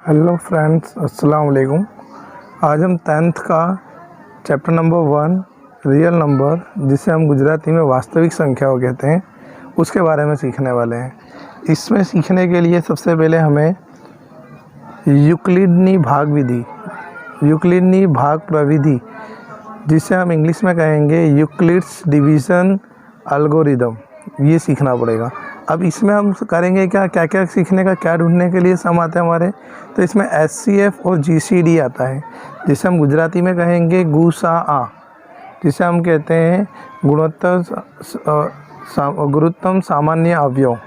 Hello friends, अस्सलाम वालेकुम। आज हम 10th का चैप्टर नंबर 1 रियल नंबर, जिसे हम गुजराती में वास्तविक संख्याओं कहते हैं, उसके बारे में सीखने वाले हैं। इसमें सीखने के लिए सबसे पहले हमें यूक्लिडनी भाग प्रविधि, जिसे हम इंग्लिश में कहेंगे यूक्लिड्स डिवीज़न एल्गोरिदम, ये सीखना पड़ेगा। अब इसमें हम करेंगे क्या सीखने का, क्या ढूंढने के लिए सम आते हैं हमारे। तो इसमें HCF और GCD आता है, जिसे हम गुजराती में कहेंगे गुसाअ, जिसे हम कहते हैं गुणोत्तम सामान्य अवयव।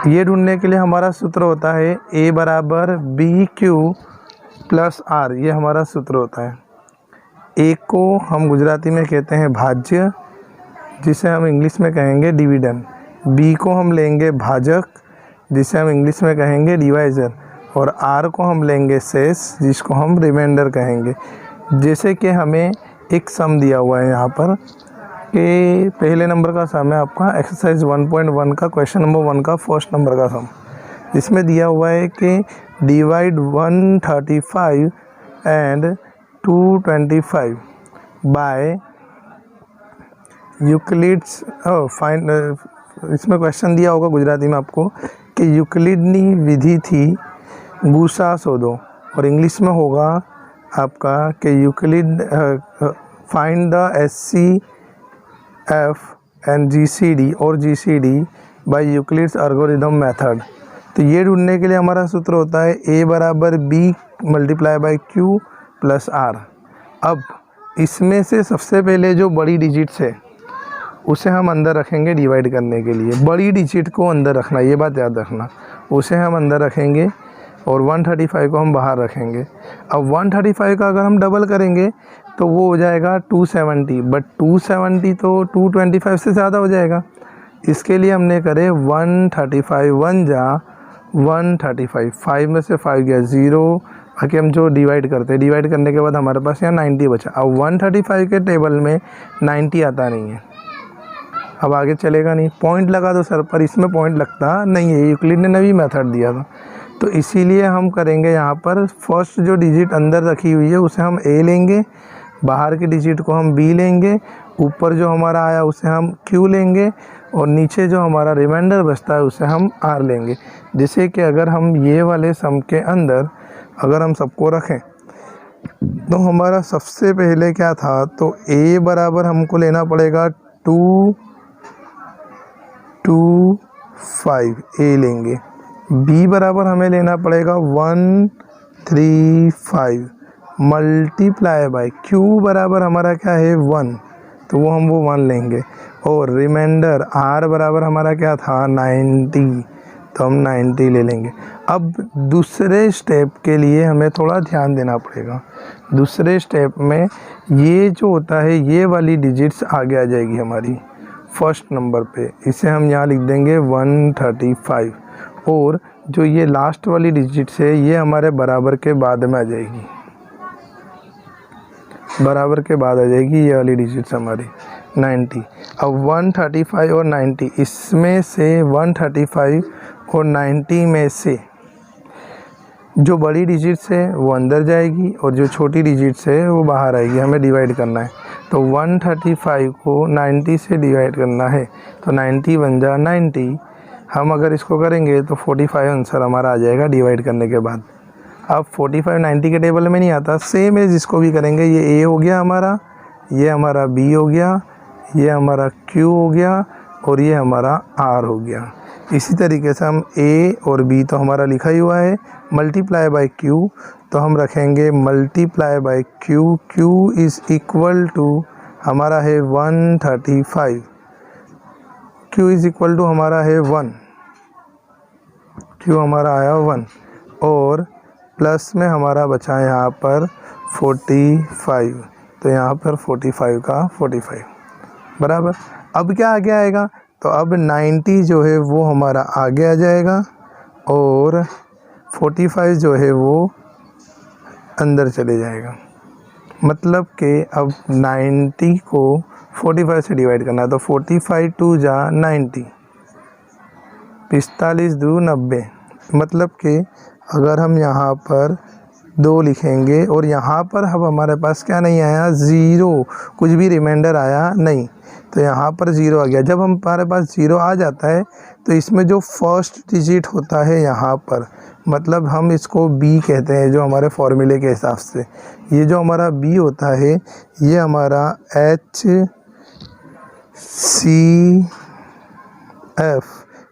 ये ढूंढने के लिए हमारा सूत्र होता है A बराबर BQ प्लस R, ये हमारा सूत्र होता है। A को हम गुजराती में कहते हैं भाज्य, जिसे हम इंग्लिश में कहेंगे डिविडेंड। B को हम लेंगे भाजक, जिसे हम इंग्लिश में कहेंगे डिवाइज़र, और R को हम लेंगे शेष, जिसको हम रिमाइंडर कहेंगे। जैसे कि हमें एक सम दिया हुआ है यहाँ पर कि पहले नंबर का सम है आपका एक्सरसाइज 1.1 का क्वेश्चन नंबर 1 का फर्स्ट नंबर का सम। इसमें दिया हुआ है कि divide 135 and 225 by Euclid's find. इसमें क्वेश्चन दिया होगा गुजराती में आपको कि यूक्लिडनी विधि थी गुसा शोधो, और इंग्लिश में होगा आपका कि Euclid find the HCF and GCD और GCD by Euclid's algorithm method. तो ये ढूंढने के लिए हमारा सूत्र होता है A बराबर B multiply by Q plus R। अब इसमें से सबसे पहले जो बड़ी डिजिट्स है उसे हम अंदर रखेंगे डिवाइड करने के लिए। बड़ी डिजिट को अंदर रखना, ये बात याद रखना, उसे हम अंदर रखेंगे और 135 को हम बाहर रखेंगे। अब 135 का अगर हम डबल करेंगे तो वो हो जाएगा 270, बट 270 तो 225 से ज़्यादा हो जाएगा। इसके लिए हमने करे 135 1 जा 135, 5 में से 5 गया 0, बाकी हम जो डिवाइड करते हैं, डिवाइड करने के बाद हमारे पास यहाँ 90 बचा। अब 135 के टेबल में 90 आता नहीं है, अब आगे चलेगा नहीं। पॉइंट लगा दो सर, पर इसमें पॉइंट लगता नहीं है, यूक्लिड ने नवी मेथड दिया था। तो इसीलिए हम करेंगे यहाँ पर फर्स्ट जो डिजिट अंदर रखी हुई है उसे हम A लेंगे, बाहर की डिजिट को हम B लेंगे, ऊपर जो हमारा आया उसे हम Q लेंगे, और नीचे जो हमारा रिमाइंडर बचता है उसे हम R लेंगे। जैसे कि अगर हम ये वाले सम के अंदर अगर हम सबको रखें तो हमारा सबसे पहले क्या था, तो A बराबर हमको लेना पड़ेगा 225 A लेंगे। B बराबर हमें लेना पड़ेगा 135 मल्टीप्लाई बाय Q बराबर हमारा क्या है 1, तो वो 1 लेंगे, और रिमाइंडर R बराबर हमारा क्या था 90, तो हम 90 ले लेंगे। अब दूसरे स्टेप के लिए हमें थोड़ा ध्यान देना पड़ेगा। दूसरे स्टेप में ये जो होता है, ये वाली डिजिट्स आगे आ जाएगी हमारी फर्स्ट नंबर पे, इसे हम यहाँ लिख देंगे 135, और जो ये लास्ट वाली डिजिट्स है ये हमारे बराबर के बाद में आ जाएगी, बराबर के बाद आ जाएगी ये वाली डिजिट्स हमारी 90। अब 135 और 90, इसमें से 135 और 90 में से जो बड़ी डिजिट्स है वो अंदर जाएगी और जो छोटी डिजिट्स है वो बाहर आएगी। हमें डिवाइड करना है, तो 135 को 90 से डिवाइड करना है, तो 90 बन जा 90। हम अगर इसको करेंगे तो 45 आंसर हमारा आ जाएगा डिवाइड करने के बाद। अब 45 90 के टेबल में नहीं आता, सेम है जिसको भी करेंगे। ये A हो गया हमारा, ये हमारा B हो गया, ये हमारा Q हो गया, और ये हमारा R हो गया। इसी तरीके से हम A और B तो हमारा लिखा ही हुआ है, मल्टीप्लाई बाय Q, तो हम रखेंगे multiply by Q। Q is equal to हमारा है 135, Q इज़ इक्वल टू हमारा है 1, Q हमारा आया 1, और प्लस में हमारा बचा यहाँ पर 45, तो यहाँ पर 45 का 45 बराबर। अब क्या आगे आएगा, तो अब 90 जो है वो हमारा आगे आ जाएगा, और 45 जो है वो अंदर चले जाएगा। मतलब कि अब 90 को 45 से डिवाइड करना है, तो 45 2 जा 90, 45 2 90, मतलब कि अगर हम यहाँ पर 2 लिखेंगे और यहाँ पर अब हमारे पास क्या नहीं आया, 0, कुछ भी रिमाइंडर आया नहीं, तो यहाँ पर 0 आ गया। जब हमारे पास 0 आ जाता है तो इसमें जो फर्स्ट डिजिट होता है यहाँ पर, मतलब हम इसको B कहते हैं जो हमारे फॉर्मूले के हिसाब से। ये जो हमारा B होता है ये हमारा HCF,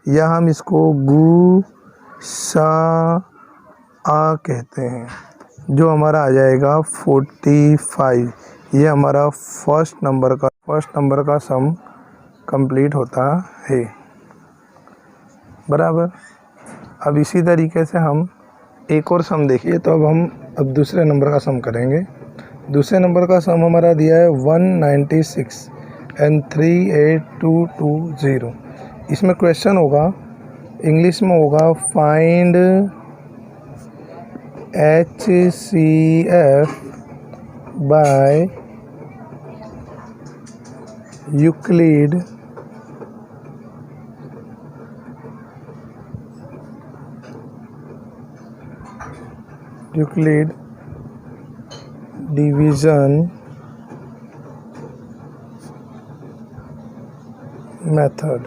या हम इसको गुसा आ कहते हैं, जो हमारा आ जाएगा 45। ये हमारा फर्स्ट नंबर का सम कंप्लीट होता है, बराबर। अब इसी तरीके से हम एक और सम देखिए। तो अब दूसरे नंबर का सम करेंगे। दूसरे नंबर का सम हमारा दिया है 196 and 38220। इसमें क्वेश्चन होगा, इंग्लिश में होगा find HCF by Euclid division method.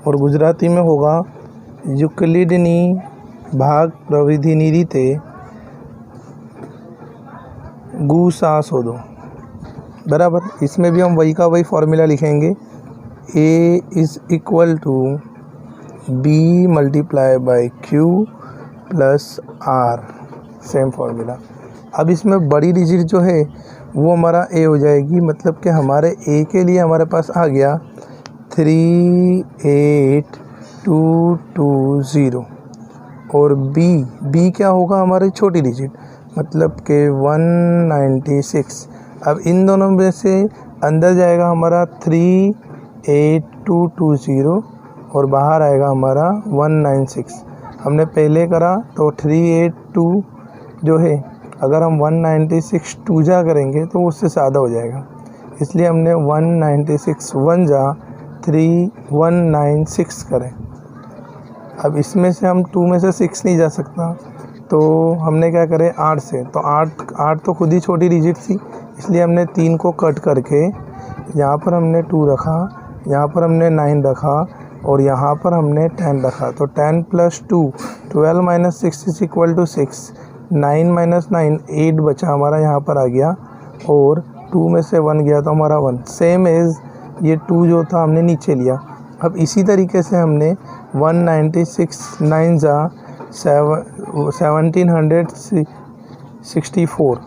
और गुजराती में होगा યુક્લિડની ભાગ પ્રવિધિની રીતે गुसा शोधो, बराबर। इसमें भी हम वही का वही फॉर्मूला लिखेंगे, A is equal to B multiply by Q plus R, same formula. अब इसमें बड़ी डिजिट जो है वो हमारा A हो जाएगी, मतलब कि हमारे A के लिए हमारे पास आ गया 38220, और B क्या होगा हमारी छोटी डिजिट, मतलब कि 196। अब इन दोनों में से अंदर जाएगा हमारा 38220 और बाहर आएगा हमारा 196। हमने पहले करा तो 382 जो है, अगर हम 196 2 जा करेंगे तो उससे ज़्यादा हो जाएगा, इसलिए हमने 196 1 जा 3196 करें। अब इसमें से हम 2 में से 6 नहीं जा सकता, तो हमने क्या करें 8 से, तो 8 तो खुद ही छोटी डिजिट थी, इसलिए हमने 3 को कट करके यहाँ पर हमने 2 रखा, यहाँ पर हमने 9 रखा और यहाँ पर हमने 10 रखा। तो 10 + 2 12 - 6 इज इक्वल टू 6, 9 - 9 8 बचा हमारा, यहाँ पर आ गया, और 2 में से 1 गया तो हमारा 1, सेम एज ये 2 जो था हमने नीचे लिया। अब इसी तरीके से हमने 196 9 जा 1764।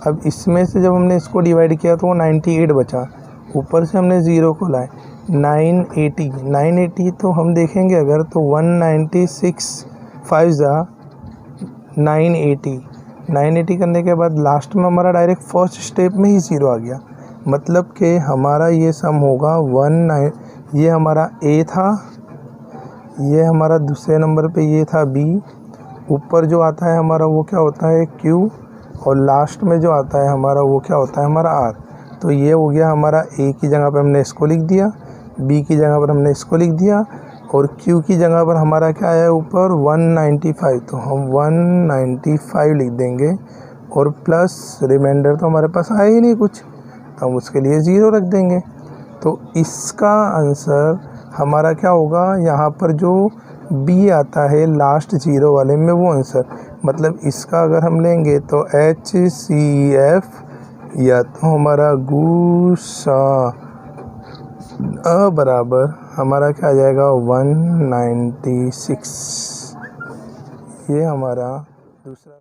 अब इसमें से जब हमने इसको डिवाइड किया तो वो 98 बचा, ऊपर से हमने 0 को लाए 980। तो हम देखेंगे अगर तो 196 5 जा 980 करने के बाद लास्ट में हमारा डायरेक्ट फर्स्ट स्टेप में ही 0 आ गया, मतलब कि हमारा ये सम होगा 19। ये हमारा A था, ये हमारा दूसरे नंबर पे ये था B, ऊपर जो आता है हमारा वो क्या होता है Q, और लास्ट में जो आता है हमारा वो क्या होता है हमारा R। तो ये हो गया हमारा A की जगह पे हमने इसको लिख दिया, B की जगह पर हमने इसको लिख दिया, और Q की जगह पर हमारा क्या आया ऊपर 195, तो हम 195 लिख देंगे, और प्लस रिमाइंडर तो हमारे पास आया ही नहीं कुछ, तो हम उसके लिए 0 रख देंगे। तो इसका आंसर हमारा क्या होगा, यहाँ पर जो B आता है लास्ट 0 वाले में वो आंसर, मतलब इसका अगर हम लेंगे तो HCF या तो हमारा गुसा बराबर हमारा क्या आ जाएगा 196। ये हमारा दूसरा